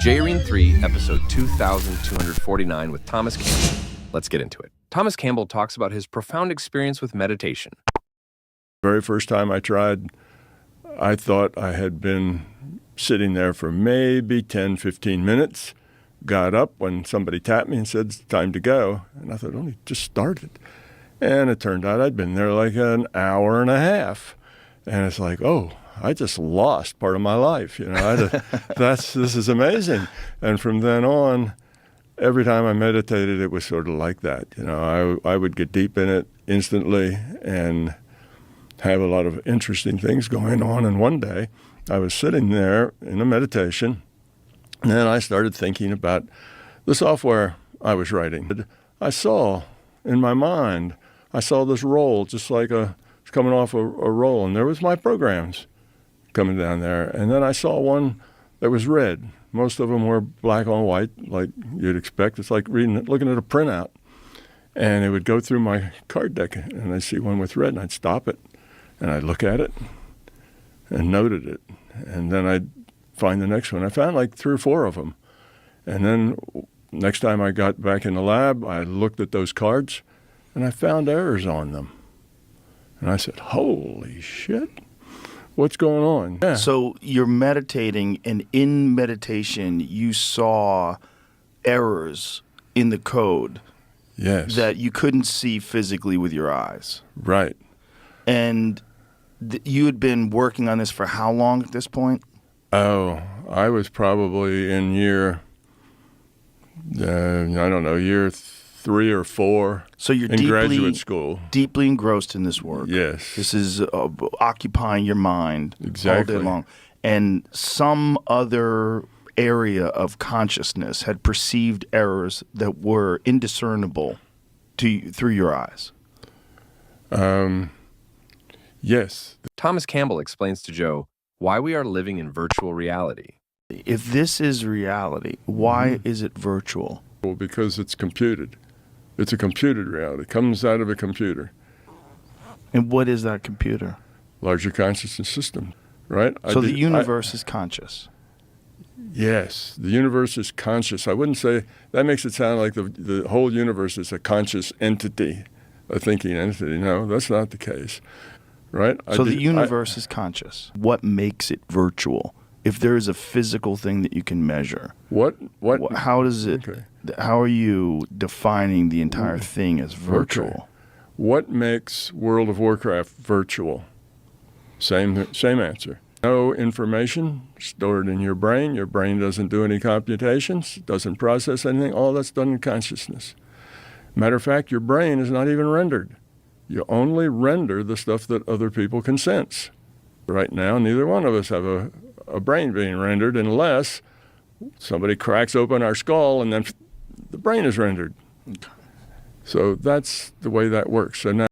JRE 3, episode 2249 with Thomas Campbell. Let's get into it. Thomas Campbell talks about his profound experience with meditation. Very first time I tried, I thought I had been sitting there for maybe 10, 15 minutes, got up when somebody tapped me and said, it's time to go. And I thought, only just started. And it turned out I'd been there like an hour and a half. And it's like, oh, I just lost part of my life. This is amazing. And from then on, every time I meditated, it was sort of like that. I would get deep in it instantly and have a lot of interesting things going on. And one day, I was sitting there in a meditation, and then I started thinking about the software I was writing. I saw in my mind, I saw this roll, just like it's coming off a roll, and there was my programs coming down there. And then I saw one that was red. Most of them were black on white, like you'd expect. It's like looking at a printout. And it would go through my card deck, and I'd see one with red, and I'd stop it, and I'd look at it and noted it. And then I'd find the next one. I found like 3 or 4 of them. And then next time I got back in the lab, I looked at those cards, and I found errors on them. And I said, holy shit, what's going on? Yeah. So you're meditating, and in meditation, you saw errors in the code. Yes. That you couldn't see physically with your eyes. Right. And you had been working on this for how long at this point? Oh, I was probably in year 3 or 4. So you're in graduate school. Deeply engrossed in this work. Yes. This is occupying your mind exactly. all day long. And some other area of consciousness had perceived errors that were indiscernible to you, through your eyes. Yes. Thomas Campbell explains to Joe why we are living in virtual reality. If this is reality, why is it virtual? Well, because it's computed. It's a computed reality. It comes out of a computer. And what is that computer? Larger consciousness system, right? So the universe is conscious. Yes, the universe is conscious. I wouldn't say, that makes it sound like the whole universe is a conscious entity, a thinking entity. No, that's not the case, right? So the universe is conscious. What makes it virtual? If there is a physical thing that you can measure, how does it? Okay. How are you defining the entire thing as virtual? Okay. What makes World of Warcraft virtual? Same answer. No information stored in your brain. Your brain doesn't do any computations, doesn't process anything. All that's done in consciousness. Matter of fact, your brain is not even rendered. You only render the stuff that other people can sense. Right now, neither one of us have a brain being rendered unless somebody cracks open our skull and then the brain is rendered. Okay. So that's the way that works. So now